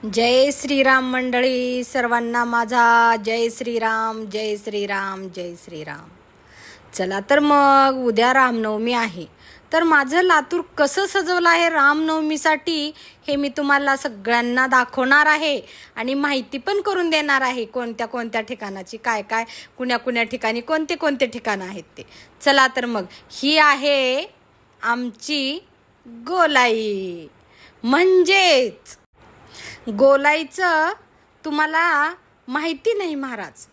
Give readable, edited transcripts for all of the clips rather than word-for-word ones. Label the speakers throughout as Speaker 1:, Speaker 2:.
Speaker 1: जय श्रीराम मंडळी, सर्वांना माझा जय श्रीराम, जय श्रीराम, जय श्रीराम. चला तर मग उद्या रामनवमी आहे, तर माझं लातूर कसं सजवलं आहे रामनवमीसाठी हे मी तुम्हाला सगळ्यांना दाखवणार आहे आणि माहिती पण करून देणार आहे. कोणत्या कोणत्या ठिकाणाची काय काय, कुण्या ठिकाणी कोणते कोणते ठिकाणं आहेत ते. चला तर मग ही आहे आमची गोलाई, म्हणजेच गोलाईचं तुम्हाला माहिती नाही महाराज.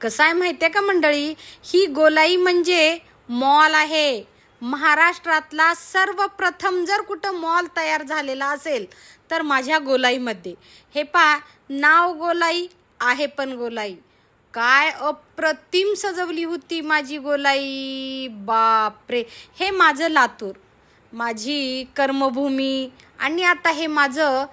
Speaker 1: कसं आहे माहिती आहे का मंडळी, ही गोलाई म्हणजे मॉल आहे. महाराष्ट्रातला सर्वप्रथम जर कुठं मॉल तयार झालेला असेल तर माझ्या गोलाईमध्ये. हे पहा, नाव गोलाई आहे पण गोलाई काय अप्रतिम सजवली होती माझी गोलाई. बापरे, हे माझं लातूर, माझी कर्मभूमी आणि आता हे माझं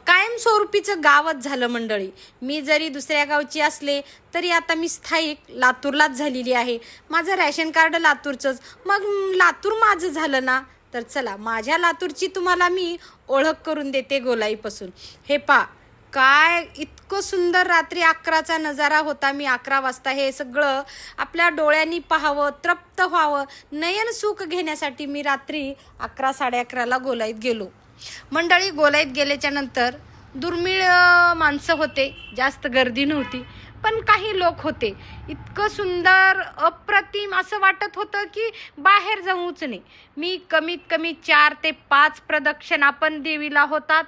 Speaker 1: कायमस्वरूपीचं गावच झालं मंडळी. मी जरी दुसऱ्या गावची असले तरी आता मी स्थायिक लातूरलाच झालेली आहे. माझं रॅशन कार्ड लातूरचंच, मग लातूर माझं झालं ना. तर चला, माझ्या लातूरची तुम्हाला मी ओळख करून देते गोलाईपासून. हे पा, काय इतकं सुंदर रात्री 11चा नजारा होता. मी 11 वाजता हे सगळं आपल्या डोळ्यांनी पाहावं, तृप्त व्हावं, नयन सुख घेण्यासाठी मी रात्री 11 11:30ला गोलाईत गेलो मंडळी. गोलाईत गेल्याच्या नंतर दुर्मिळ माणसं होते, जास्त गर्दी नव्हती, पण काही लोक होते. इतकं सुंदर अप्रतिम असं वाटत होतं की बाहेर जाऊच नाही. मी कमीत कमी 4 ते 5 प्रदक्षिणा पण देवीला होतात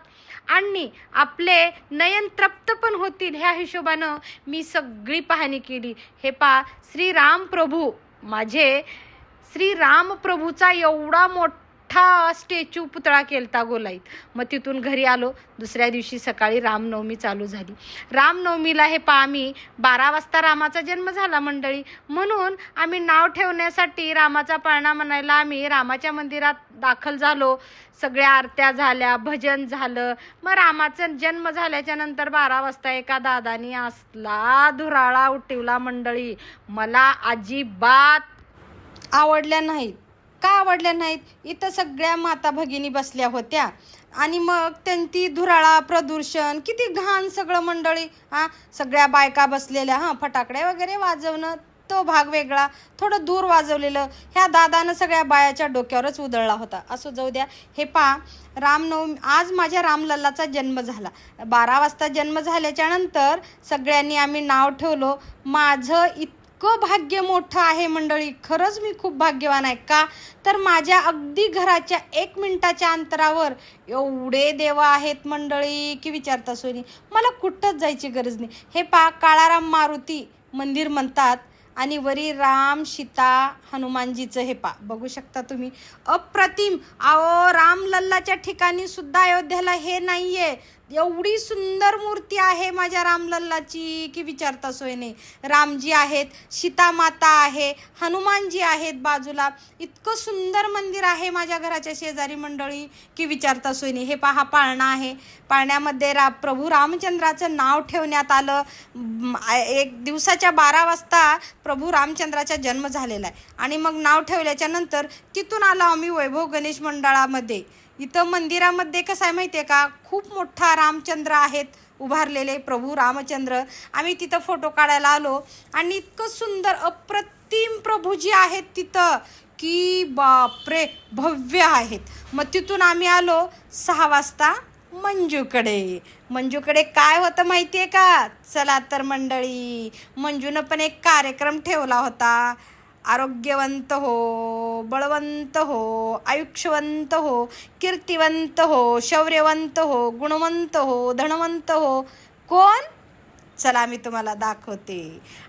Speaker 1: आणि आपले नयन तृप्त पण होतील ह्या हिशोबानं मी सगळी पाहणी केली. हे पहा, श्रीराम प्रभू, माझे श्रीराम प्रभूचा एवढा मोठा स्टॅच्यू पुतळा केलता गोलाईत. मग तिथून घरी आलो. दुसऱ्या दिवशी सकाळी रामनवमी चालू झाली. रामनवमीला हे पहा, आम्ही 12 वाजता रामाचा जन्म झाला मंडळी, म्हणून आम्ही नाव ठेवण्यासाठी रामाचा पाळणा म्हणायला आम्ही रामाच्या मंदिरात दाखल झालो. सगळ्या आरत्या झाल्या, भजन झालं. मग रामाचा जन्म झाल्याच्या नंतर 12 वाजता एका दादानी असला धुराळा उठवला मंडळी, मला अजिबात आवडल्या नाहीत. का आवडल्या नाहीत? इथं सगळ्या माता भगिनी बसल्या होत्या आणि मग त्यांची धुराळा, प्रदूषण, किती घाण सगळं मंडळी. सगळ्या बायका बसलेल्या, फटाकडे वगैरे वाजवणं तो भाग वेगळा, थोडं दूर वाजवलेलं. ह्या दादानं सगळ्या बायाच्या डोक्यावरच उधळला होता. असं जाऊ द्या. हे पहा, रामनवमी आज माझ्या रामलल्लाचा जन्म झाला. 12 वाजता जन्म झाल्याच्या नंतर सगळ्यांनी आम्ही नाव ठेवलो. माझं इतकं भाग्य मोठं आहे मंडळी, खरंच मी खूप भाग्यवान आहे. का तर माझ्या अगदी घराच्या 1 मिनिटाच्या अंतरावर एवढे देव आहेत मंडळी की विचारता सोयी. मला कुठंच जायची गरज नाही. हे पहा, काळाराम मारुती मंदिर म्हणतात आणि वरी राम, सीता, हनुमानजीचं हे पा बघू शकता तुम्ही, अप्रतिम. रामलल्लाच्या ठिकाणी सुद्धा अयोध्याला हे नाहीये. एवढी सुंदर मूर्ती आहे माझ्या रामलल्लाची की विचारता सोय नाही. रामजी आहेत, सीता माता आहे, हनुमानजी आहेत बाजूला. इतकं सुंदर मंदिर आहे माझ्या घराच्या शेजारी मंडळी की विचारता सोय नाही. हे पहा, पाळणा आहे. पाळण्यामध्ये प्रभू रामचंद्राचं नाव ठेवण्यात आलं. एक दिवसाच्या 12 वाजता प्रभू रामचंद्राचा जन्म झालेला आहे आणि मग नाव ठेवल्याच्या नंतर तिथून आलो आम्ही वैभव गणेश मंडळामध्ये. इथं मंदिरामध्ये कसं आहे माहिती आहे का, खूप मोठा रामचंद्र आहेत उभारलेले, प्रभू रामचंद्र. आम्ही तिथं फोटो काढायला आलो आणि इतकं सुंदर अप्रतिम प्रभूजी आहेत तिथं की बापरे, भव्य आहेत. मग तिथून आम्ही आलो 6 वाजता मंजूकडे. मंजूकडे काय होतं माहिती आहे का? चला तर मंडळी, मंजूनं पण एक कार्यक्रम ठेवला होता. आरोग्यवंत हो, बळवंत हो, आयुष्यवंत हो, कीर्तिवंत हो, शौर्यवंत हो, गुणवंत हो, धनवंत हो. कोण? चला मी तुम्हाला दाखवते.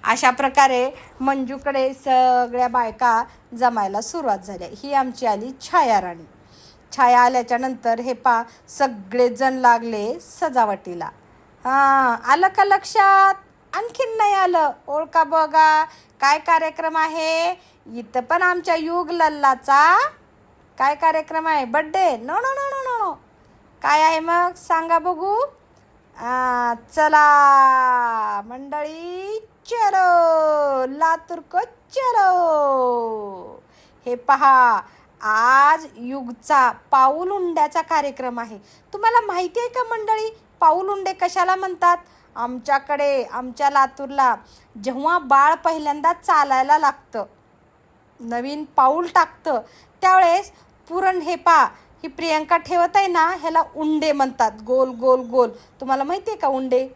Speaker 1: अशा प्रकारे मंजूकडे सगळ्या बायका जमायला सुरुवात झाल्या. ही आमची आली छायाराणी. छाया आल्याच्या नंतर हे पा सगळेजण लागले सजावटीला. आलं का लक्षात? आणखीन नाही आलं? ओळखा बघा काय कार्यक्रम आहे. इथं पण आमच्या युग लल्लाचा काय कार्यक्रम आहे? Birthday? No no no no no. काय आहे मग सांगा बघू. चला मंडळी, चलो लातूर को चलो. हे पहा, आज युगचा पाऊल उंड्याचा कार्यक्रम आहे. तुम्हाला माहिती आहे का मंडळी, पाऊल उंडे कशाला म्हणतात? आमच्याकडे आमच्या लातूरला जेव्हा बाळ पहिल्यांदा चालायला लागतं, नवीन पाऊल टाकतं, त्यावेळेस पुरण हे ही प्रियंका ठेवत आहे ना, ह्याला उंडे म्हणतात. गोल गोल गोल, तुम्हाला माहिती आहे का उंडे?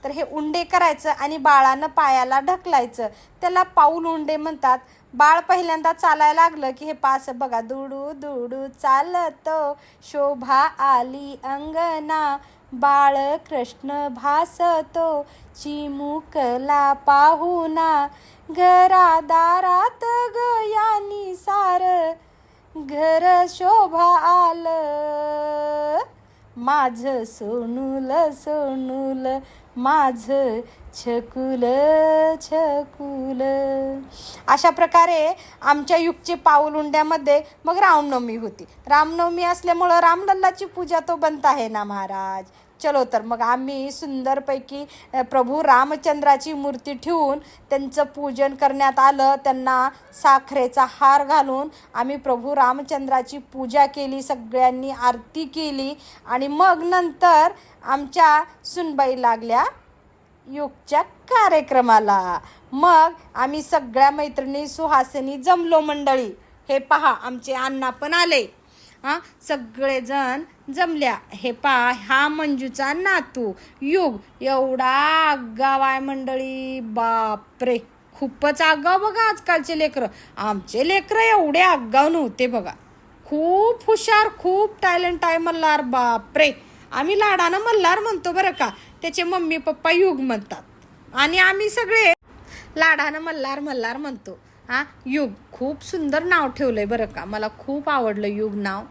Speaker 1: तर हे उंडे करायचं आणि बाळानं पायाला ढकलायचं, त्याला पाऊल उंडे म्हणतात. बाळ पहिल्यांदा चालायला लागलं की हे पास बघा, दुडू दुडू चालतो शोभा आली अंगणा, बाळ कृष्ण भासतो चिमुकला पाहुणा, घरादारात गयानी सार घर शोभा आलं, माझं सोनूल सोनूल माझं छकुल छकुल. अशा प्रकारे आमच्या युगचे पाऊल उंड्यामध्ये मग रामनवमी होती. रामनवमी असल्यामुळं रामलल्लाची पूजा तो बनत आहे ना महाराज. चलो तर मग आम्ही सुंदरपैकी प्रभू रामचंद्राची मूर्ती ठेवून त्यांचं पूजन करण्यात आलं. त्यांना साखरेचा हार घालून आम्ही प्रभू रामचंद्राची पूजा केली, सगळ्यांनी आरती केली आणि मग नंतर आमच्या सुनबाई लागल्या युगच्या कार्यक्रमाला. मग आम्ही सगळ्या मैत्रिणी सुहासिनी जमलो मंडळी. हे पहा आमचे अण्णा पण आले, सगळेजण जमल्या. हे हा मंजूचा नातू युग, एवढा आगाव आहे मंडळी, बापरे खूपच आगाव. बघा आजकालचे लेकरं, आमचे लेकरं एवढे आगाव नव्हते बघा. खूप हुशार, खूप टॅलेंट आहे मल्हार, बापरे. आम्ही लाडानं मल्हार म्हणतो बरं का, त्याचे मम्मी पप्पा युग म्हणतात आणि आम्ही सगळे लाडानं मल्हार मल्हार म्हणतो. युग खूप सुंदर नाव ठेवलंय बरं का, मला खूप आवडलं युग नाव,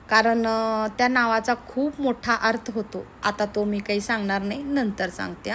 Speaker 1: कारण त्या नावाचा खूप मोठा अर्थ होतो. आता तो मी काही सांगणार नाही, नंतर सांगते.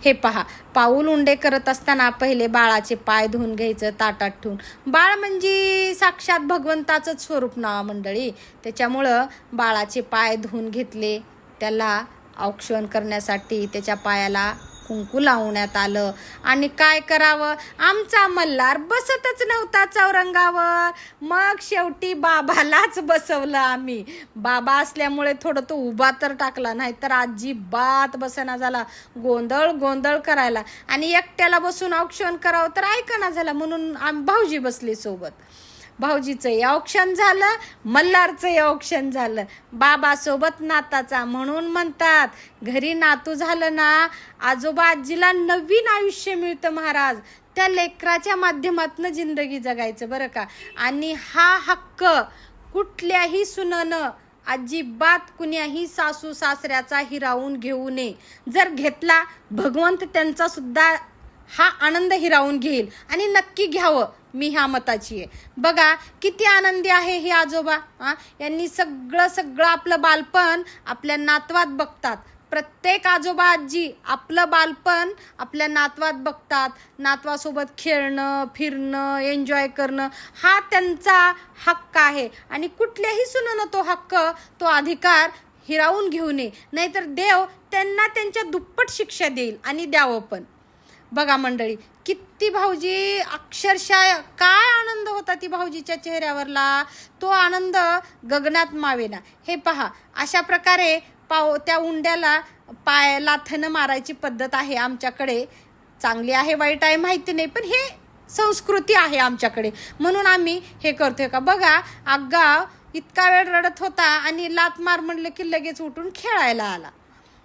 Speaker 1: हे पहा, पाऊल उंडे करत असताना पहिले बाळाचे पाय धुवून घ्यायचं ताटात ठेवून. बाळ म्हणजे साक्षात भगवंताचंच स्वरूप ना मंडळी, त्याच्यामुळं बाळाचे पाय धुवून घेतले. त्याला औक्षण करण्यासाठी त्याच्या पायाला कुंकू लावण्यात आलं. आणि काय करावं, आमचा मल्हार बसतच नव्हता चौरंगावर, मग शेवटी बाबालाच बसवलं आम्ही. बाबा असल्यामुळे थोडं तो उभा तर टाकला, नाही तर अजिबात बसना झाला, गोंधळ गोंधळ करायला. आणि एकट्याला बसून औक्षण करावं तर ऐकना झाला, म्हणून आम्ही भाऊजी बसले सोबत. भाऊजीचं औक्षण झालं, मल्हारचं औक्षण झालं, बाबासोबत नाताचा. म्हणून म्हणतात घरी नातू झालं ना, आजोबा आजीला नवीन आयुष्य मिळतं महाराज. त्या लेकराच्या माध्यमातून जिंदगी जगायचं बरं का. आणि हा हक्क कुठल्याही सुननं अजिबात कुण्याही सासू सासऱ्याचा हिरावून घेऊ नये. जर घेतला, भगवंत त्यांचा सुद्धा हा आनंद हिरावून घेईल, आणि नक्की घ्यावं, मी ह्या मताची आहे. बघा किती आनंदी आहे हे आजोबा. यांनी सगळं आपलं बालपण आपल्या नातवात बघतात. प्रत्येक आजोबा आजी आपलं बालपण आपल्या नातवात बघतात. नातवासोबत खेळणं, फिरणं, एन्जॉय करणं हा त्यांचा हक्क आहे. आणि कुठल्याही सुनेनं तो हक्क, तो अधिकार हिरावून घेऊ नये, नाहीतर देव त्यांना त्यांच्या दुप्पट शिक्षा देईल, आणि द्यावं पण. बघा मंडळी, किती भाऊजी, अक्षरशः काय आनंद होता ती भाऊजीच्या चेहऱ्यावरला, तो आनंद गगनात मावेना. हे पहा, अशा प्रकारे त्या उंड्याला पायाला थन मारायची पद्धत आहे आमच्याकडे. चांगली आहे वाईट आहे माहिती नाही, पण हे संस्कृती आहे आमच्याकडे, म्हणून आम्ही हे करतोय. का बघा, आगाव इतका वेळ रडत होता आणि लात मार म्हणलं की लगेच उठून खेळायला आला.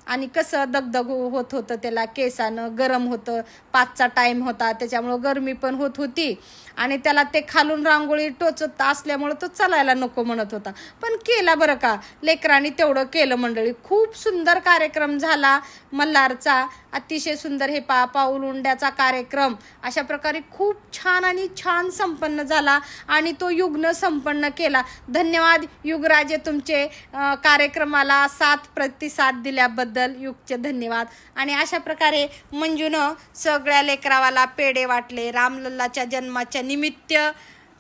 Speaker 1: आणि कसं दगदग होत होतं त्याला, केसानं गरम होतं, 5चा टाईम होता, त्याच्यामुळं गरमी पण होत होती. आणि त्याला ते खालून रांगोळी टोचत असल्यामुळं तो चालायला नको म्हणत होता, पण केला बरं का लेकरांनी, तेवढं केलं मंडळी. खूप सुंदर कार्यक्रम झाला मल्हारचा, अतिशय सुंदर. हे पाऊल उंड्याचा कार्यक्रम अशा प्रकारे खूप छान आणि छान संपन्न झाला, आणि तो युगनं संपन्न केला. धन्यवाद युगराजे, तुमचे कार्यक्रमाला साथ प्रतिसाद दिल्याबद्दल युगचे धन्यवाद. आणि अशा प्रकारे मंजूनं सगळ्या लेकरावाला पेढे वाटले रामलल्लाच्या जन्माच्या निमित्त.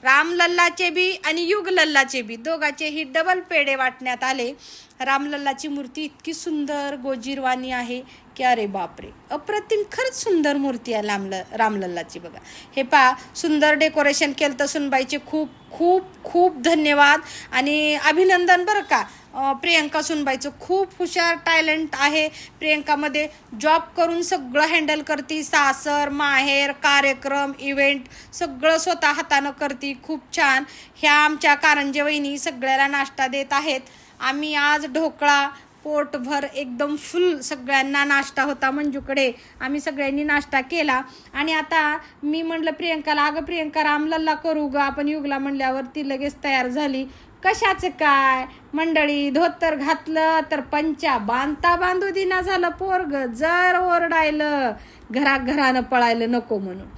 Speaker 1: रामलल्लाचे बी आणि युगलल्लाचे बी दोघांचेही डबल पेढे वाटण्यात आले. रामलल्लाची मूर्ती इतकी सुंदर गोजीरवाणी आहे की अरे बापरे, अप्रतिम, खरंच सुंदर मूर्ती आहे रामलल्लाची. बघा हे पहा, सुंदर डेकोरेशन केलं तर सुनबाईचे खूप खूप खूप धन्यवाद आणि अभिनंदन बरं का. प्रियंका सुनबाईचं खूप हुशार टॅलेंट आहे. प्रियंकामध्ये जॉब करून सगळं हँडल करते, सासर माहेर कार्यक्रम इव्हेंट सगळं स्वतः हातानं करते. खूप छान. ह्या आमच्या कारंजे वहिनी सगळ्याला नाश्ता देत आहेत. आम्ही आज ढोकळा पोटभर एकदम फुल सगळ्यांना नाश्ता होता मंजूकडे, आम्ही सगळ्यांनी नाश्ता केला. आणि आता मी म्हटलं प्रियंकाला, अगं प्रियंका रामलल्ला करू ग आपण युगला म्हणल्यावर ती लगेच तयार झाली. कशाचं काय मंडळी, धोतर घातलं तर पंचा बांधता बांधू दिना झालं पोरग, जर ओरडायलं घरानं पळायलं नको म्हणून.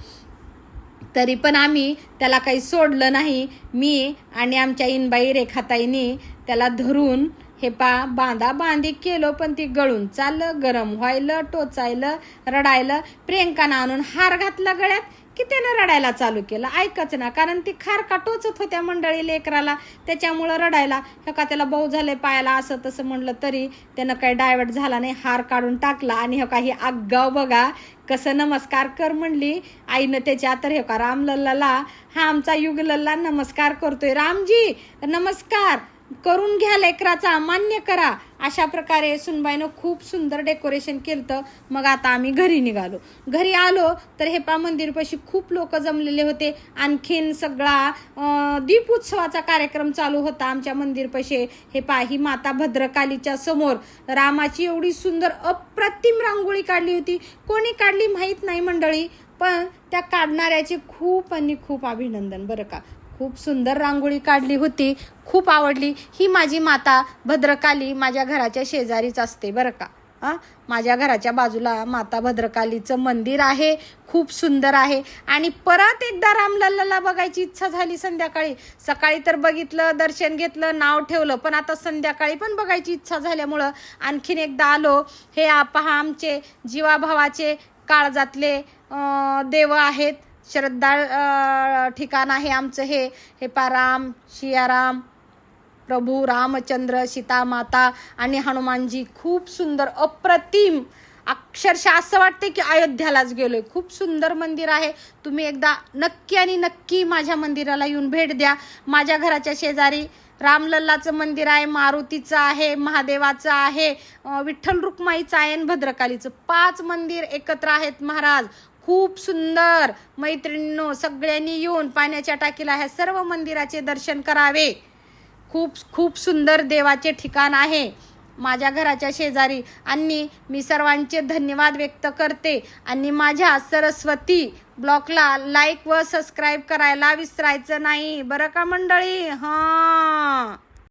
Speaker 1: तरी पण आम्ही त्याला काही सोडलं नाही. मी आणि आमच्या इनबाई रेखाताईनी त्याला धरून हे बांधी केलं, पण ती गळून चाललं, गरम व्हायलं, टोचायलं, रडायलं. प्रियंकानं आणून हार घातला गळ्यात की त्यानं रडायला चालू केलं. ऐकच ना, कारण ती खारका टोचत होत्या मंडळी लेकराला, त्याच्यामुळं रडायला. हे का त्याला भाऊ झाले पायाला असं तसं म्हणलं तरी त्यानं काही डायवर्ट झाला नाही, हार काढून टाकला. आणि हे काही आगाव बघा कसं नमस्कार कर म्हणली आईनं त्याच्या. तर हे का रामलल्लाला, हा आमचा युगलल्ला नमस्कार करतोय. रामजी नमस्कार करून घ्या, लेकराचा मान्य करा. अशा प्रकारे सुनबाईनं खूप सुंदर डेकोरेशन केलं. मग आता आम्ही घरी निघालो. घरी आलो तर हे मंदिरपाशी खूप लोक जमलेले होते. आणखीन सगळा दीपोत्सवाचा कार्यक्रम चालू होता आमच्या मंदिरपाशी. हे ही माता भद्रकालीच्या समोर रामाची एवढी सुंदर अप्रतिम रांगोळी काढली होती. कोणी काढली माहीत नाही मंडळी, पण त्या काढणाऱ्याचे खूप आणि खूप अभिनंदन बरं का. खूप सुंदर रांगोळी काढली होती, खूप आवडली. ही माझी माता भद्रकाली माझ्या घराच्या शेजारीच असते बरं का. माझ्या घराच्या बाजूला माता भद्रकालीचं मंदिर आहे, खूप सुंदर आहे. आणि परत एकदा रामलल्लाला बघायची इच्छा झाली संध्याकाळी. सकाळी तर बघितलं, दर्शन घेतलं, नाव ठेवलं, पण आता संध्याकाळी पण बघायची इच्छा झाल्यामुळं आणखीन एकदा आलो. हे पहा आमचे जीवाभावाचे काळजातले देव आहेत, श्रद्धा ठिकाण आहे आमचं हे राम सियाराम प्रभू रामचंद्र सीता माता आणि हनुमानजी. खूप सुंदर अप्रतिम, अक्षरशः असं वाटते की अयोध्यालाच गेलोय. खूप सुंदर मंदिर आहे. तुम्ही एकदा नक्की आणि नक्की माझ्या मंदिराला येऊन भेट द्या. माझ्या घराच्या शेजारी रामलल्लाचं मंदिर आहे, मारुतीचं आहे, महादेवाचं आहे, विठ्ठल रुक्माईचं आहे आणि भद्रकालीचं. 5 मंदिर एकत्र आहेत महाराज. खूप सुंदर. मैत्रिणींनो सगळ्यांनी येऊन पाण्याच्या टाकीला ह्या सर्व मंदिराचे दर्शन करावे. खूप खूप सुंदर देवाचे ठिकाण आहे माझ्या घराच्या शेजारी. आणि मी सर्वांचे धन्यवाद व्यक्त करते. आणि माझ्या सरस्वती ब्लॉगला लाईक व सबस्क्राईब करायला विसरायचं नाही बरं का मंडळी. हां.